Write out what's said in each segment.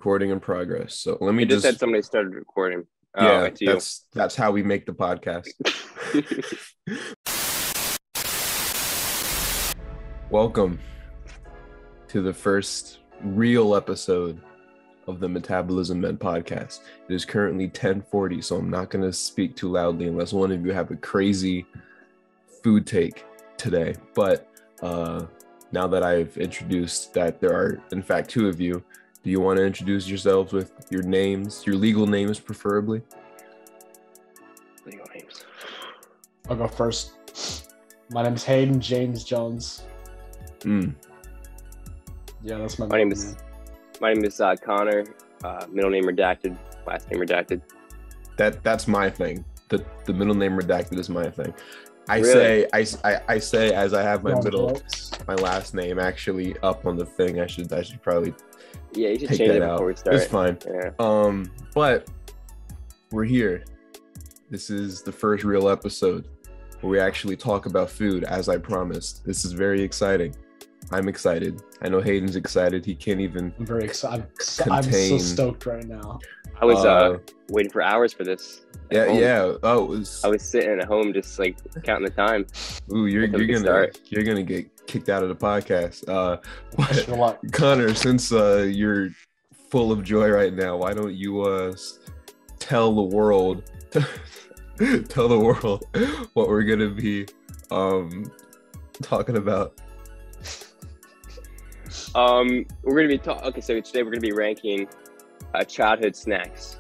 Recording in progress. So let me It just said somebody started recording. Oh, yeah, it's you. that's how we make the podcast. Welcome to the first real episode of the Metabolism Men podcast. It is currently 10:40, so I'm not going to speak too loudly unless one of you have a crazy food take today. But now that I've introduced that there are, in fact, two of you, do you want to introduce yourselves with your names, your legal names preferably? Legal names. I'll go first. My name's Hayden James Jones. Yeah, that's my name is Connor. Middle name redacted, last name redacted. That's my thing. The middle name redacted is my thing. I Really? say as I have my Jokes. my last name actually up on the thing. I should probably Yeah, you should take change that it out. before we start. It's fine. Yeah. But we're here. This is the first real episode where we actually talk about food, as I promised. This is very exciting. I'm excited. I know Hayden's excited. He can't even. I'm very excited. I'm so stoked right now. I was waiting for hours for this. at home. Yeah. Oh, it was. I was sitting at home just like counting the time. Ooh, you're Until we can gonna start. you're gonna get kicked out of the podcast. Wish you But luck. Connor, since you're full of joy right now, why don't you tell the world what we're gonna be talking about? We're gonna be okay. So today we're gonna be ranking childhood snacks,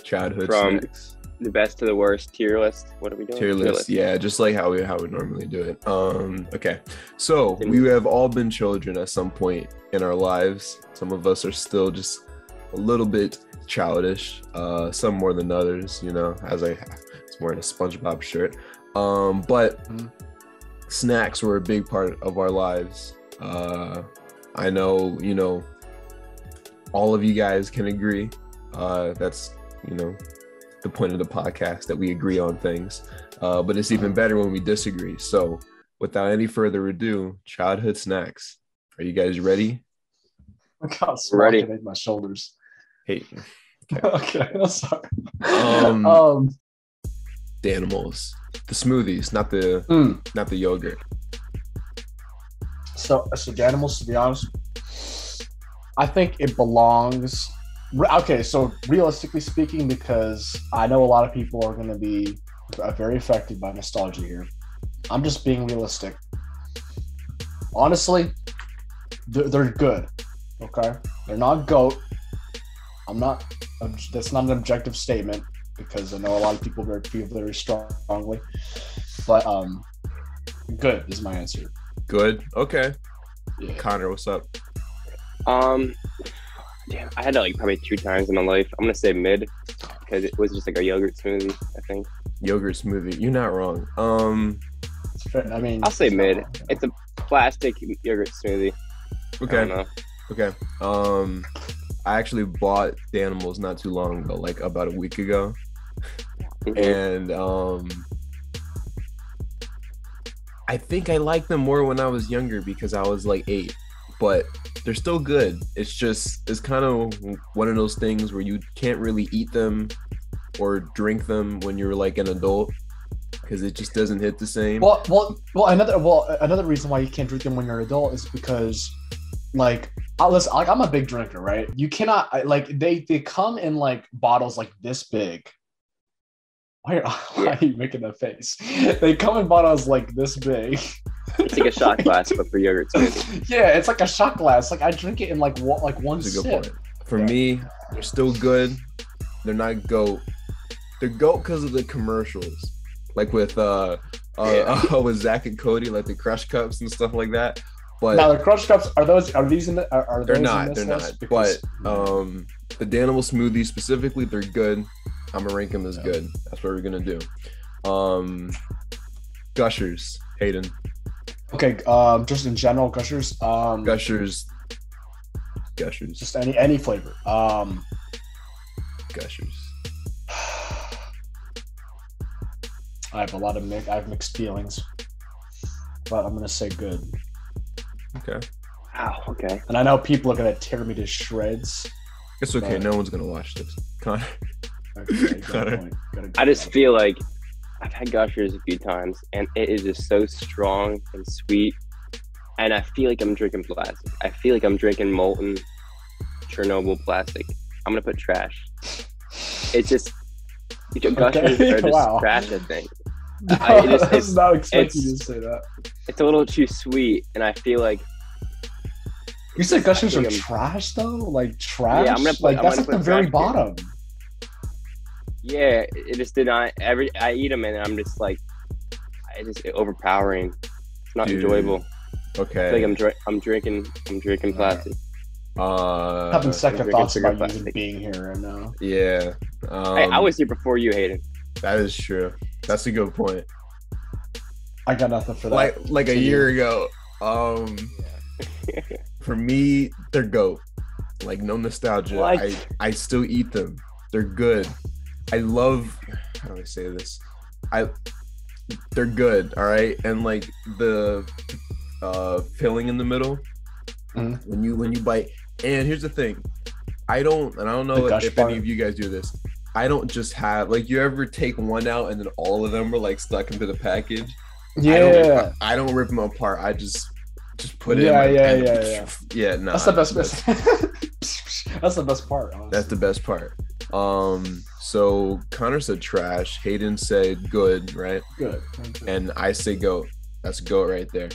Childhood From- snacks. the best to the worst tier list. What are we doing? Tier list, yeah, just like how we normally do it. Okay, so we have all been children at some point in our lives. Some of us are still just a little bit childish, some more than others, you know, as I was wearing a SpongeBob shirt. But snacks were a big part of our lives. I know, you know, all of you guys can agree. That's, you know, the point of the podcast, that we agree on things. But it's even better when we disagree. So without any further ado, childhood snacks. Are you guys ready? Look how Ready. small I made my shoulders. Hey, Okay, I'm sorry. the animals, the smoothies, not the yogurt. So the animals, to be honest, I think it belongs. Okay, so realistically speaking, because I know a lot of people are going to be very affected by nostalgia here, I'm just being realistic. Honestly, they're good. Okay, they're not GOAT. That's not an objective statement because I know a lot of people feel very strongly, but good is my answer. Good. Okay. Yeah. Connor, what's up? Damn, I had that like probably 2 times in my life. I'm gonna say mid because it was just like a yogurt smoothie, I think. Yogurt smoothie. You're not wrong. It's fair. I mean, I'll say it's mid. not- It's a plastic yogurt smoothie. I Okay. don't know. Okay. I actually bought the animals not too long ago, like about a week ago. Mhm. And I think I liked them more when I was younger because I was like 8, but they're still good. It's kind of one of those things where you can't really eat them or drink them when you're like an adult because it just doesn't hit the same. Well, another reason why you can't drink them when you're an adult is because, like, listen, like, I'm a big drinker, right? You cannot they come in like bottles like this big. Why are you making that face? They come in bottles like this big. It's like a shot glass, but for yogurt smoothie. Yeah, it's like a shot glass. Like I drink it in like one That's a sip. good point. For Yeah. me, they're still good. They're not GOAT. They're GOAT because of the commercials, like with with Zach and Cody, like the Crush Cups and stuff like that. But Now the Crush Cups are these in the, are they're those not. in this They're list? not. Because- But the Danimal smoothies specifically, they're good. I'm gonna rank them as good. That's what we're gonna do. Gushers, Hayden. okay, just in general, Gushers. Gushers. Just any flavor. Gushers. I have mixed feelings, but I'm gonna say good. Okay. Wow. Okay. And I know people are gonna tear me to shreds It's okay. But- No one's gonna watch this. Connor. Okay, got a point. I just feel like I've had Gushers a few times, and it is just so strong and sweet. And I feel like I'm drinking plastic. I feel like I'm drinking molten Chernobyl plastic. I'm gonna put trash. It's just Gushers are just Wow. trash. I think I just- was not expecting you it's- to say that. it's a little too sweet, and I feel like You said Gushers I are think I'm- trash though? Like trash? Yeah, I'm gonna put- like I'm that's gonna like the put very trash bottom. yeah, it just did not. I eat them, and I'm just like, it's just overpowering. It's not Dude. enjoyable. I Okay. feel like I'm drinking plastic. Having second drinking thoughts sugar about you even plastic. being here right now. Yeah. Hey, I was here before you, Hayden. That is true. That's a good point. I got nothing for that. Like a to year you. ago. For me, they're GOAT. Like no nostalgia. What? I still eat them. They're good. I love, how do I say this? They're good, all right? And like the filling in the middle, Mhm. when you bite. And here's the thing. I don't know The gush if part. any of you guys do this. I don't just have, like, you ever take one out and then all of them are like stuck into the package? Yeah. I don't rip them apart. I just put it Yeah, in my yeah, and- yeah. Yeah, no. That's the best. That's the best part. Honestly. That's the best part. So Connor said trash. Hayden said good, right? good. And I say goat. That's goat right there.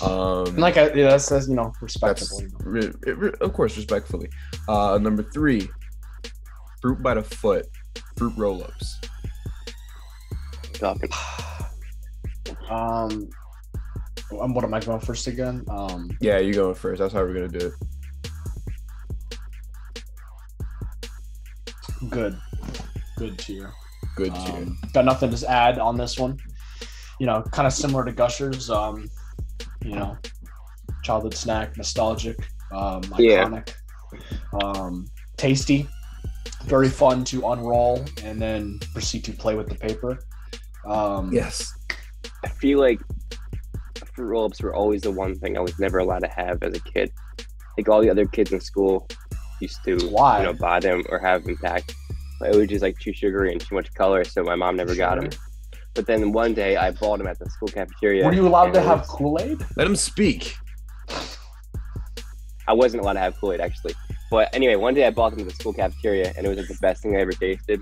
And like that says, respectable. That's of course respectfully. Number 3, fruit by the foot, fruit roll-ups. Talking. What am I going first again? Yeah, you going first. That's how we're gonna do it. Good tier. Good tier. Got nothing to add on this one. Kind of similar to Gushers. Childhood snack, nostalgic, iconic, tasty, very fun to unroll and then proceed to play with the paper. Yes. I feel like fruit roll-ups were always the one thing I was never allowed to have as a kid. Like all the other kids in school used to, Why? buy them or have them packed. But it was just like too sugary and too much color, so my mom never got them. But then one day I bought them at the school cafeteria. Were you allowed and to it have was- Kool-Aid? Let him speak. I wasn't allowed to have Kool-Aid actually. But anyway, one day I bought them at the school cafeteria, and it was like the best thing I ever tasted.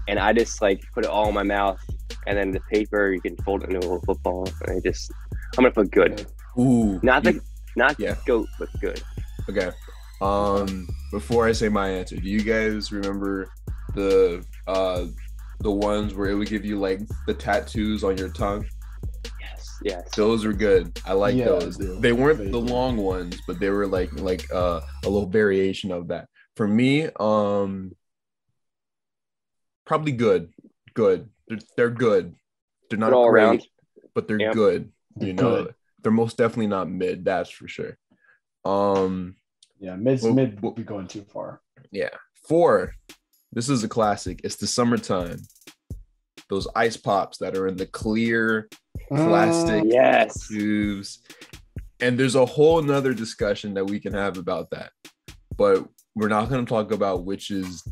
And I just like put it all in my mouth, and then the paper you can fold it into a little football. And I'm gonna put good, Ooh. not Yeah. goat, but good. Okay. Before I say my answer, do you guys remember the ones where it would give you like the tattoos on your tongue? Yes. Those were good. I like Yeah, those. dude. They weren't They- the long ones, but they were like a little variation of that. For me, probably good. Good. They're good. They're not Good all great, around. but they're Yep. good. They're You know, good. they're most definitely not mid. That's for sure. Yeah, mid Well, would be going too far. Yeah. 4. This is a classic. It's the summertime. Those ice pops that are in the clear plastic Yes. tubes. And there's a whole nother discussion that we can have about that. But we're not going to talk about which is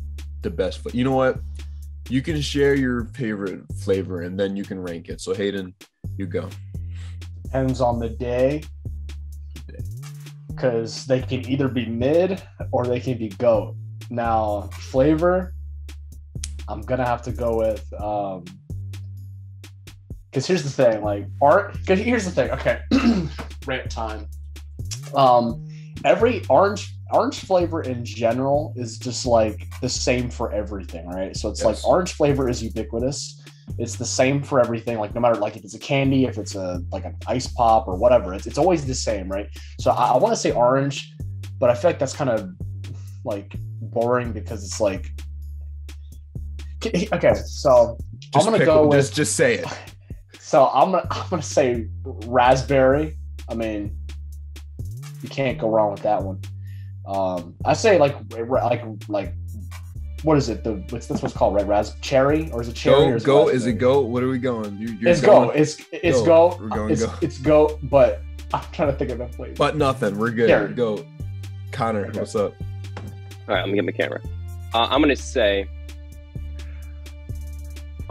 the best. You know what? You can share your favorite flavor and then you can rank it. So Hayden, you go. Depends on the day. Because they can either be mid or they can be goat. Now, flavor, I'm gonna have to go with because here's the thing, because here's the thing, okay. Rant time. Every orange flavor in general is just like the same for everything, right? So it's like Yes. orange flavor is ubiquitous. It's the same for everything, like no matter like if it's a candy, if it's like an ice pop or whatever, it's always the same, right? So I want to say orange, but I feel like that's kind of like boring because it's like okay. So I'm gonna go with just say it. so I'm gonna say raspberry. I mean, you can't go wrong with that one. I say like what is it? That's what's called, right? Cherry, or is it cherry? Or Go. it Is it go? What are we going? You're It's going, go. It's Go. go. We're going it's, go. It's go. But I'm trying to think of that flavor. But nothing. We're good. Cherry. Go. Connor, Okay. what's up? All right, let me get my camera. I'm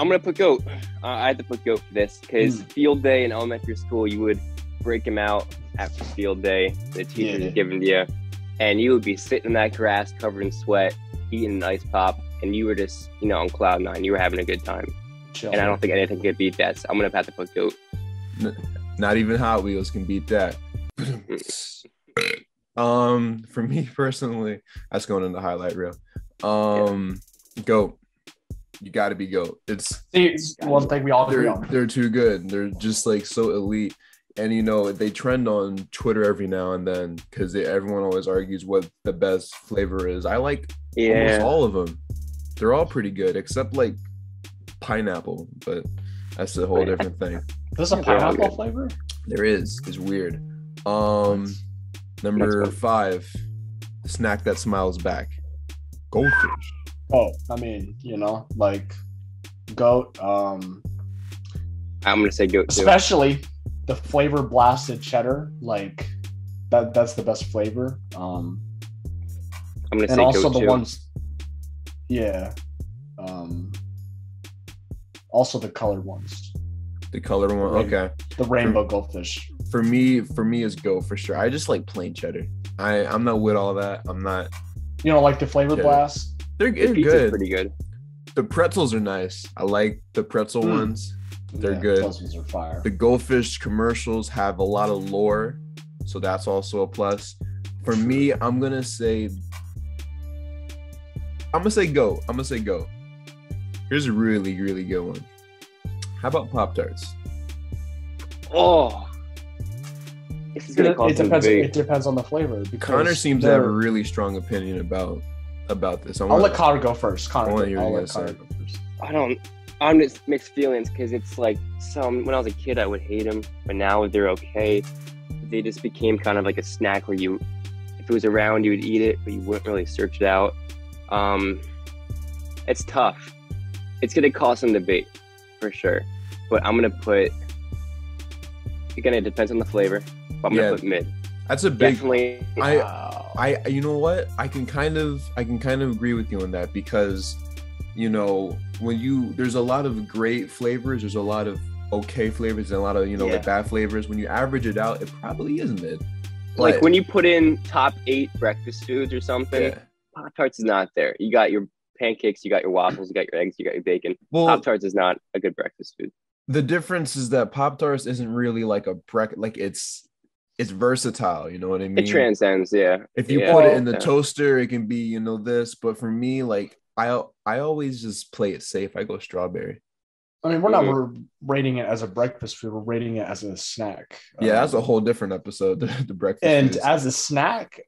gonna put goat. I had to put goat for this because field day in elementary school, you would break them out after field day. The teachers were giving to you, and you would be sitting in that grass covered in sweat, eating an ice pop, and you were just, on cloud nine. You were having a good time. Chill. And I don't think anything could beat that. So I'm gonna have to put goat. Not even Hot Wheels can beat that. For me personally, that's going in the highlight reel. Goat. You got to be GOAT. It's one thing we all agree on. They're too good. They're just like so elite. And they trend on Twitter every now and then because everyone always argues what the best flavor is. I like almost all of them. They're all pretty good except like pineapple, but that's a whole different thing. There's a pineapple flavor? There is. It's weird. Number 5, the snack that smiles back. Goldfish. Oh, I mean, like goat. I'm gonna say goat too. Especially the flavor blasted cheddar, like that's the best flavor. I'm gonna say and also goat the too. ones, also the colored ones. The colored one, okay. The rainbow goldfish. For me is goat for sure. I just like plain cheddar. I'm not with all that. I'm not. You don't like the flavor blast? They're good. Pretty good. The pretzels are nice. I like the pretzel ones. They're good. Those ones are fire. The goldfish commercials have a lot of lore, so that's also a plus. For me, I'm gonna say goat. Here's a really, really good one. How about Pop-Tarts? Oh, it depends on the flavor. Connor seems to have a really strong opinion about this. I'll let Connor go first. I'll let Connor go first. I'm just mixed feelings because it's like when I was a kid I would hate them, but now they're okay. They just became kind of like a snack where if it was around you would eat it, but you wouldn't really search it out. It's tough. It's gonna cause some debate for sure, but I'm gonna put. Again, it depends on the flavor, but I'm gonna put mid. That's a big. Definitely. You know what? I can kind of agree with you on that because, there's a lot of great flavors, there's a lot of okay flavors and a lot of like bad flavors. When you average it out, it probably is mid. Like when you put in top 8 breakfast foods or something, Pop-Tarts is not there. You got your pancakes, you got your waffles, you got your eggs, you got your bacon. Well, Pop-Tarts is not a good breakfast food. The difference is that Pop-Tarts isn't really like it's versatile, you know what I mean? It transcends, yeah. If you put it in the toaster, it can be, this. But for me, like I always just play it safe. I go strawberry. I mean, we're not rating it as a breakfast food. We're rating it as a snack. Yeah, that's a whole different episode. The breakfast. And foods. As a snack,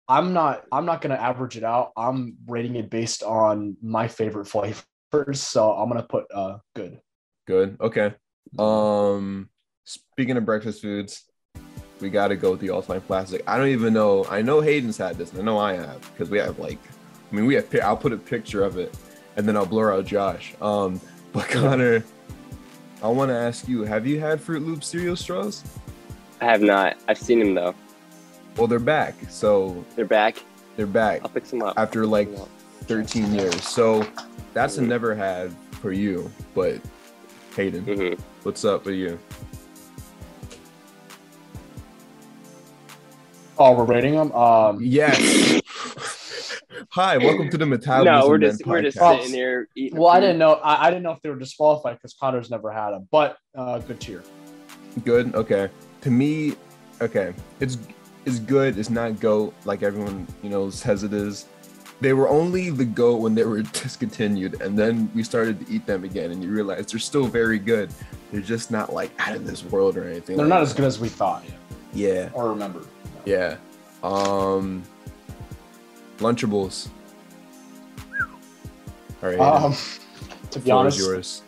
I'm not going to average it out. I'm rating it based on my favorite flavors. So I'm going to put good. Good. Okay. Speaking of breakfast foods, we got to go with the all-time classic. I don't even know. I know Hayden's had this. I know I have because we have I'll put a picture of it and then I'll blur out Josh. But Connor, I want to ask you, have you had Fruit Loop cereal straws? I have not. I've seen them though. Well, they're back. So they're back. I'll pick some up after like 13 years. So that's a never had for you, but Hayden, what's up with you? Oh, we're rating them? Yes. Hi, welcome to the Metabolism Men. No, we're just sitting here eating. Well, I didn't know. I didn't know if they were disqualified because Connor's never had them. But good tier. Good. Okay. To me, okay, it's good. It's not GOAT like everyone says it is. They were only the GOAT when they were discontinued, and then we started to eat them again, and you realize they're still very good. They're just not like out of this world or anything. They're not as good as we thought. Yeah. Or remember. Yeah. Lunchables. All right. To be honest, yours.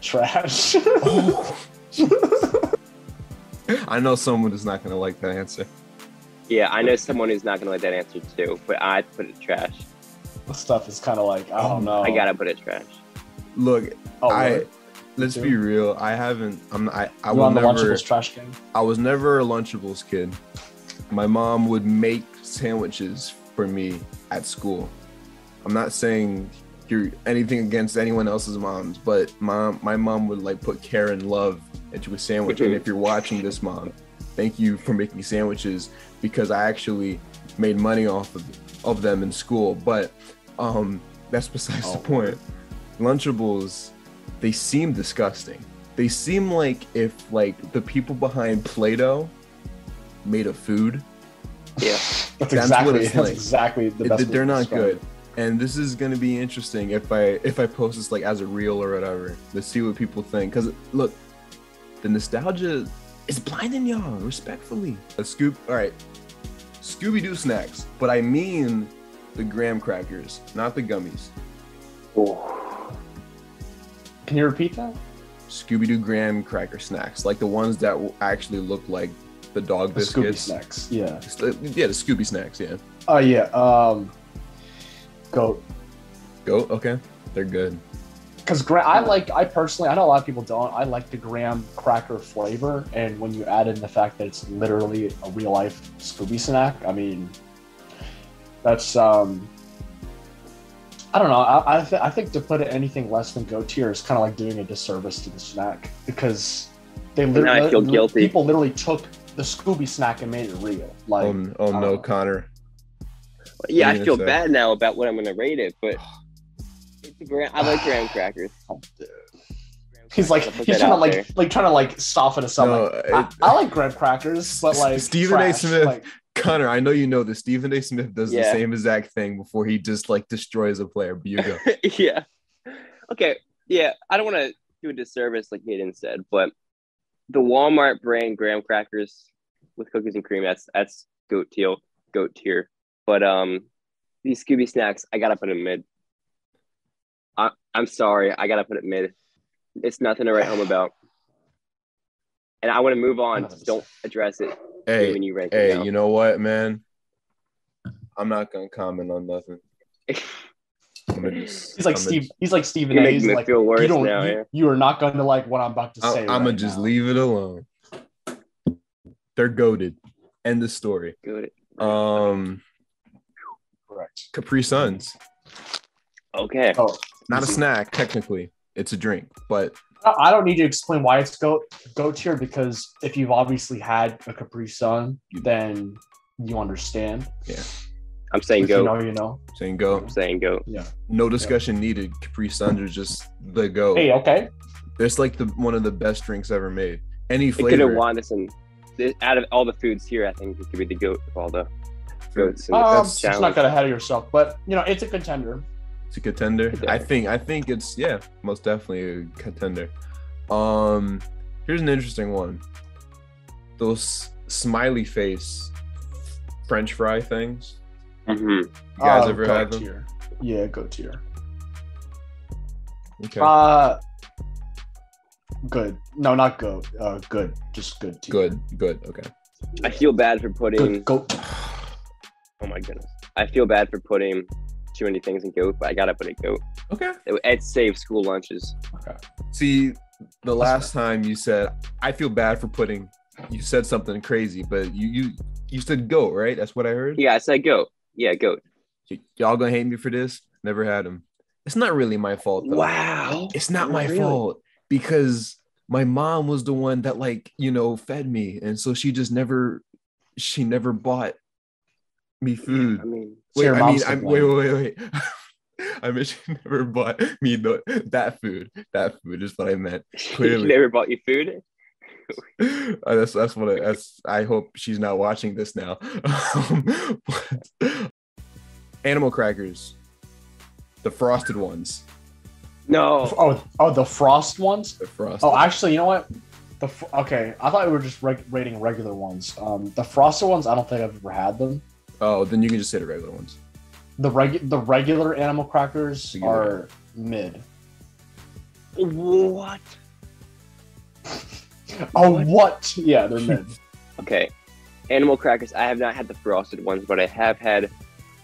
Trash. I know someone is not going to like that answer. Yeah, I know someone who's not going to like that answer too, but I'd put it trash. The stuff is kind of like, I don't know. I got to put it trash. Look, let's be real. I haven't. I You will on the never. Lunchables trash can? I was never a Lunchables kid. My mom would make sandwiches for me at school. I'm not saying you're anything against anyone else's moms, but my mom would like put care and love into a sandwich. And if you're watching this, Mom, thank you for making sandwiches, because I actually made money off of them in school. But that's besides the point. Lunchables, they seem disgusting. They seem like if like the people behind Play-Doh made a food. Yeah, That's what it's like. exactly the best. They're not good. And this is gonna be interesting if I post this like as a reel or whatever. Let's see what people think. Cause look, the nostalgia is blinding y'all, respectfully. All right, Scooby-Doo snacks, but I mean the graham crackers, not the gummies. oh, Can you repeat that? Scooby-Doo graham cracker snacks, like the ones that actually look like the dog The Scooby biscuits. snacks. Yeah. Yeah, the Scooby snacks. Yeah. Oh yeah. Goat. Goat. Okay, they're good. Because I personally, I know a lot of people don't. I like the graham cracker flavor, and when you add in the fact that it's literally a real life Scooby snack, I mean, that's I don't know. I think to put it anything less than goat tier is kind of like doing a disservice to the snack, because they Now I feel guilty. people literally took the Scooby snack and made it real. Like, Oh no, Connor. yeah. What are you I feel gonna say? bad now about what I'm gonna rate it, but I like graham crackers. he's like Put he's that trying to out there. like trying to like soften us up. No, Like, I like graham crackers, but like Stephen A. trash. Smith. Like, Connor, I know you know this. Stephen A. Smith does the Yeah. same exact thing before he just like destroys a player. But you go. Yeah. Okay. Yeah. I don't want to do a disservice like Hayden said, but the Walmart brand graham crackers with cookies and cream, that's goat tier. But these Scooby snacks, I gotta put it mid. I'm sorry, I gotta put it mid. It's nothing to write home about. And I want to move on. Just don't address it. Hey, when you rank it down. you know what, man? I'm not gonna comment on nothing. he's like Stephen You're A. making He's me like, feel worse you don't, now, you, yeah. you are not going to like what I'm about to say. I'm gonna just leave it alone. They're goated. End of story. Good. Correct. Capri Suns. Okay. Oh, Not a snack, technically. It's a drink, but I don't need to explain why it's goat tier, because if you've obviously had a Capri Sun, then you understand. yeah, I'm saying If go. you know, you know. saying go. I'm saying go. Yeah. No discussion needed. Capri Suns are just the go. Hey, okay. It's like one of the best drinks ever made. Any It could have flavor. won this, and out of all the foods here, I think it could be the goat of all the goats in the Let's challenge. not get ahead of yourself, but you know it's a contender. It's a contender. I think it's most definitely a contender. Here's an interesting one. Those smiley face French fry things. Mm-hmm. You guys ever goat had them? tier. Yeah, goat tier. Okay. Good. No, not goat. Good. Just good tier. Good. Okay. I feel bad for putting. Good goat. Oh my goodness. I feel bad for putting too many things in goat, but I gotta put it goat. Okay. It saves school lunches. Okay. See, the last time you said I feel bad for putting, you said something crazy, but you said goat, right? That's what I heard. Yeah, I said goat. Yeah, goat. Y'all gonna hate me for this? Never had them. It's not really my fault though. Wow. It's not my Really? fault, because my mom was the one that fed me, and so she never bought me food. I mean, Your mom's to blame. Wait. I mean, she never bought me that food. That food is what I meant. she Clearly, never bought you food. that's what I hope she's not watching this now. But animal crackers, the frosted ones. No. Oh, the frost ones. The frosted. Oh, actually, you know what? Okay, I thought we were just rating regular ones. The frosted ones, I don't think I've ever had them. Oh, then you can just say the regular ones. The regular animal crackers Regular. are mid. What? Oh, what? Yeah, they're mid. Okay. Animal crackers. I have not had the frosted ones, but I have had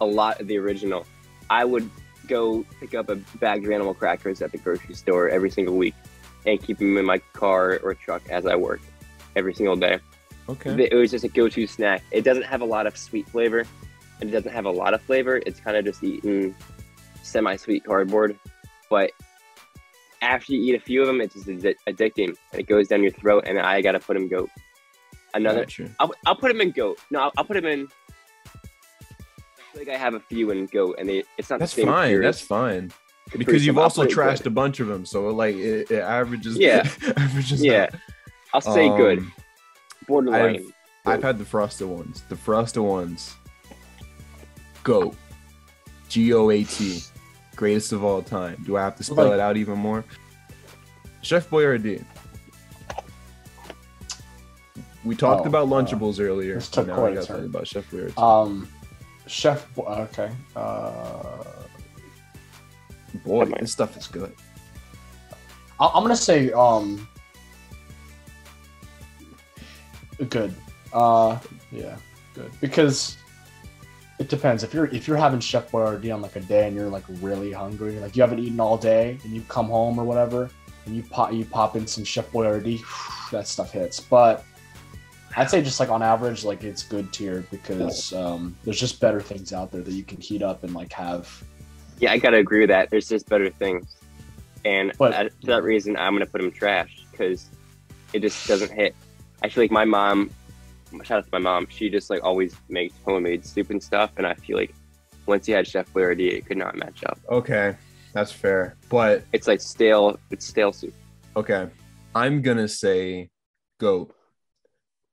a lot of the original. I would go pick up a bag of animal crackers at the grocery store every single week. and keep them in my car or truck as I work every single day. Okay. It was just a go-to snack. It doesn't have a lot of sweet flavor, and it doesn't have a lot of flavor. It's kind of just eating semi-sweet cardboard. But after you eat a few of them, it's just addicting, and it goes down your throat. And I gotta put them goat. I'll put them in goat. No, I'll put them in. I feel like I have a few in goat, and it's not. That's the same fine. purity. That's fine. Because you've also trashed a bunch of them, so like it averages. Yeah. averages Yeah. out. I'll say good. Borderline. I've had the frosted ones. The frosted ones. GOAT. GOAT. Greatest of all time. Do I have to spell it out even more? Chef Boyardee. We talked about Lunchables earlier. This took now I got talking about Chef Boyardee. Okay. Boy, this stuff is good. I'm gonna say good. Yeah, good. Because it depends. If you're having Chef Boyardee on like a day and you're like really hungry, like you haven't eaten all day and you come home or whatever, and you pop in some Chef Boyardee, that stuff hits. But I'd say just like on average, like it's good tier because there's just better things out there that you can heat up and like have. Yeah, I gotta agree with that. There's just better things, and for that reason, I'm gonna put them trash because it just doesn't hit. I feel like my mom, shout out to my mom, she just like always makes homemade soup and stuff, and I feel like once you had Chef Boyardee, it could not match up. Okay, that's fair, but it's like stale. It's stale soup. Okay, I'm gonna say GOAT.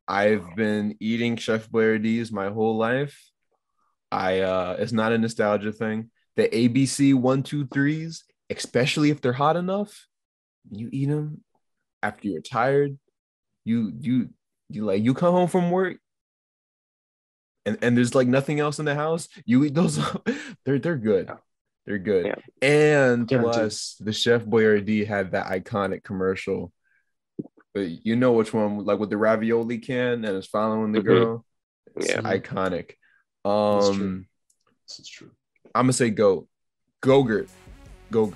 I've been eating Chef Boyardee's my whole life. It's not a nostalgia thing. The ABC 1, 2, 3s, especially if they're hot enough, you eat them after you're tired. You come home from work and there's like nothing else in the house. You eat those up. They're good. They're good. Yeah. And plus the Chef Boyardee had that iconic commercial. But you know which one, like with the ravioli can and it's following the girl. It's iconic. This is true. I'm gonna say GOAT. Go-Gurt. Go.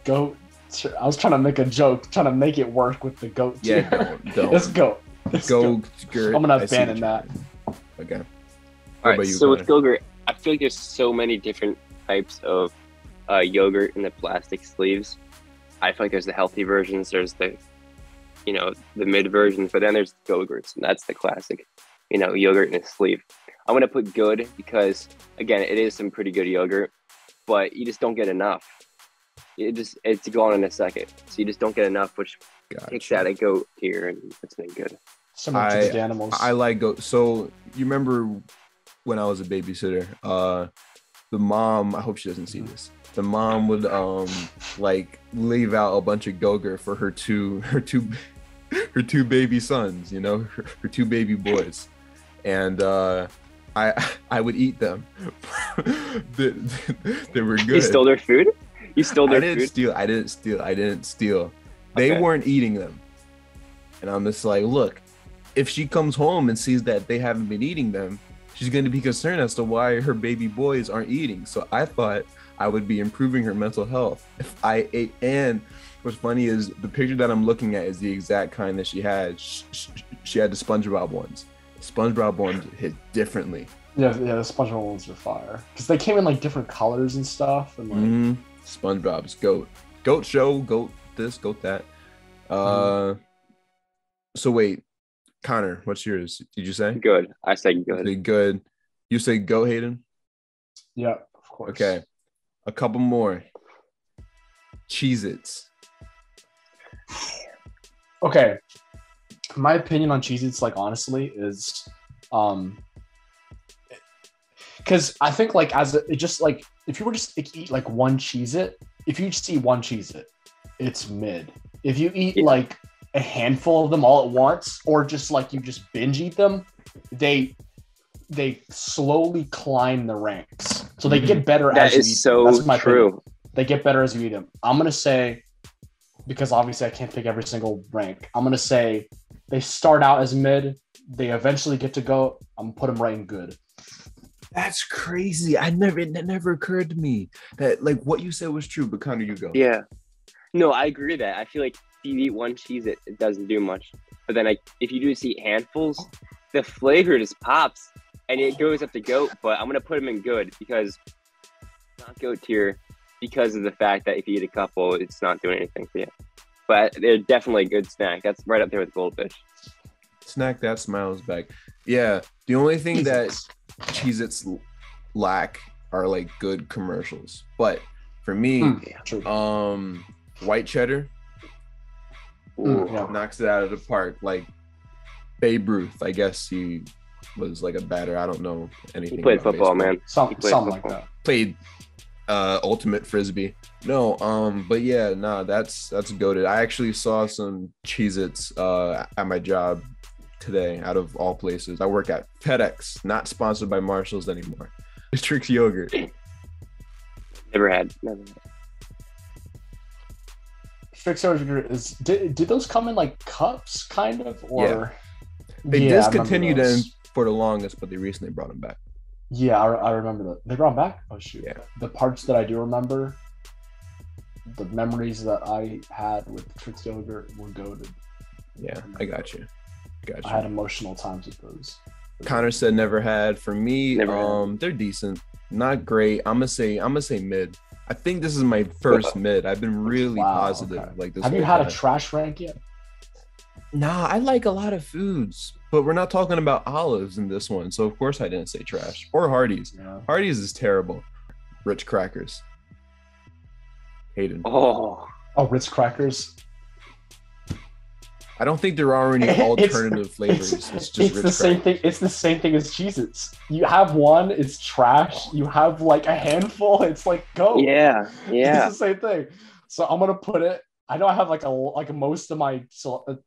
I was trying to make a joke, trying to make it work with the goat. Yeah, don't. Let's go. Go-Gurt. I'm gonna abandon that. Okay. All right. So with Go-Gurt, I feel like there's so many different types of yogurt in the plastic sleeves. I feel like there's the healthy versions. There's the the mid versions, but then there's Go-Gurts, and that's the classic, yogurt in a sleeve. I'm gonna put good because again, it is some pretty good yogurt, but you just don't get enough. It's gone in a second, so you just don't get enough, which takes out a goat tier, and it's been good. Similar to the animals. I like goat. So you remember when I was a babysitter, the mom, I hope she doesn't see this. The mom would like leave out a bunch of Go-Gurt for her two baby sons, her two baby boys, and I would eat them. They were good. You stole their food? You stole their food? I didn't steal. They weren't eating them, and I'm just like, look, if she comes home and sees that they haven't been eating them, she's going to be concerned as to why her baby boys aren't eating. So I thought I would be improving her mental health if I ate. And what's funny is the picture that I'm looking at is the exact kind that she had. She had the SpongeBob ones. SpongeBob ones hit differently. Yeah, the SpongeBob ones are fire because they came in like different colors and stuff. And like SpongeBob's goat show, goat this, goat that. So wait, Connor, what's yours? Did you say good? I said good. Say good. You say go, Hayden? Yeah, of course. Okay. A couple more. Cheez-Its. Okay. My opinion on Cheez-Its, like, honestly, is because I think, like, if you were just like, eat, like, one Cheez-It, if you just eat one Cheez-It, it's mid. If you eat, like, a handful of them all at once, or just, like, you just binge eat them, they slowly climb the ranks. So they get better as you eat them. That is so true. They get better as you eat them. I'm going to say, because obviously I can't pick every single rank, I'm going to say they start out as mid. They eventually get to go. I'm going to put them right in good. That's crazy. It never occurred to me that like what you said was true, but Connor, you go. Yeah. No, I agree with that. I feel like if you eat one cheese, it doesn't do much. But then if you just eat handfuls, the flavor just pops and it goes up to goat. But I'm going to put them in good because it's not goat tier because of the fact that if you eat a couple, it's not doing anything for you. But they're definitely a good snack. That's right up there with goldfish. Snack that smiles back. Yeah. The only thing that Cheez-Its lack are like good commercials. But for me, white cheddar knocks it out of the park. Like Babe Ruth, I guess he was like a batter. I don't know anything. He played football, baseball. man. Something like that. Played ultimate frisbee. No, but yeah, nah, that's goated. I actually saw some Cheez-Its at my job today, out of all places. I work at FedEx, not sponsored by Marshalls anymore. Trix yogurt. Never had. Trix yogurt is. Did those come in like cups, kind of, or? Yeah. They discontinued them for the longest, but they recently brought them back. Yeah, I remember that. They brought them back? Oh, shoot. Yeah. The parts that I do remember, the memories that I had with Trix yogurt were goated. Yeah, I got you. I had emotional times with those. Connor said never had. For me, they're decent. Not great. I'm gonna say mid. I think this is my first mid. I've been really positive. Okay. Like this. Have you had a trash rank yet? Nah, I like a lot of foods, but we're not talking about olives in this one. So of course I didn't say trash. Or Hardee's. Yeah. Hardee's is terrible. Ritz crackers. Hated. Oh, Ritz crackers. I don't think there are any alternative flavors. It's just the same thing. It's the same thing as Cheez-Its. You have one, it's trash. You have like a handful, it's like go. Yeah. It's the same thing. So I'm gonna put it. I know I have like most of my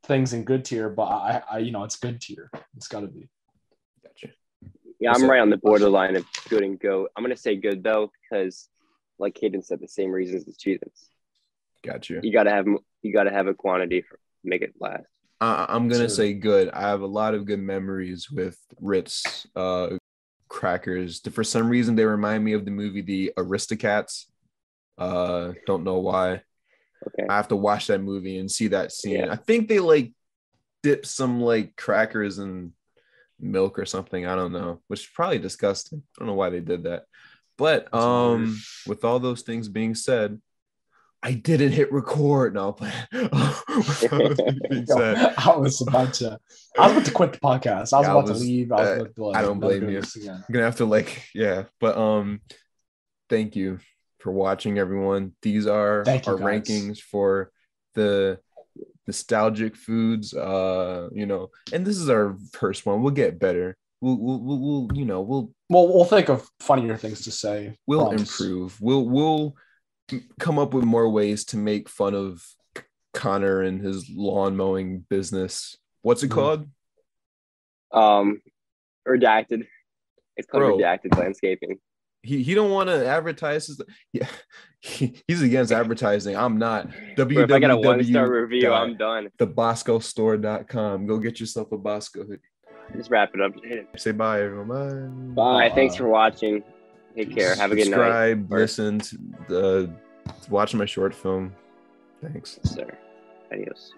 things in good tier, but I it's good tier. It's got to be. Gotcha. Yeah, I'm right on the borderline of good and goat. I'm gonna say good though because, like Hayden said, the same reasons as Cheez-Its. Gotcha. You gotta have a quantity for make it last. I'm gonna say good. I have a lot of good memories with Ritz crackers. For some reason, they remind me of the movie The Aristocats. Don't know why. Okay. I have to watch that movie and see that scene. Yeah. I think they like dip some like crackers in milk or something. I don't know, which is probably disgusting. I don't know why they did that. But with all those things being said, I didn't hit record. No, I was about to quit the podcast. I was about to leave. I don't blame you. I'm gonna have to but thank you for watching, everyone. These are our rankings for the nostalgic foods. And this is our first one. We'll get better. We'll think of funnier things to say. We'll improve. We'll come up with more ways to make fun of Connor and his lawn mowing business. What's it called? Redacted. It's called Redacted Landscaping. He don't want to advertise his, he's against advertising. I'm not. If I got a 1-star review, I'm done. TheBoscoStore.com. Go get yourself a Bosco hoodie. Just wrap it up. Say bye, everyone. Bye. Thanks for watching. Take care. Have a good night. Subscribe, listen, watch my short film. Thanks. Sir. Adios.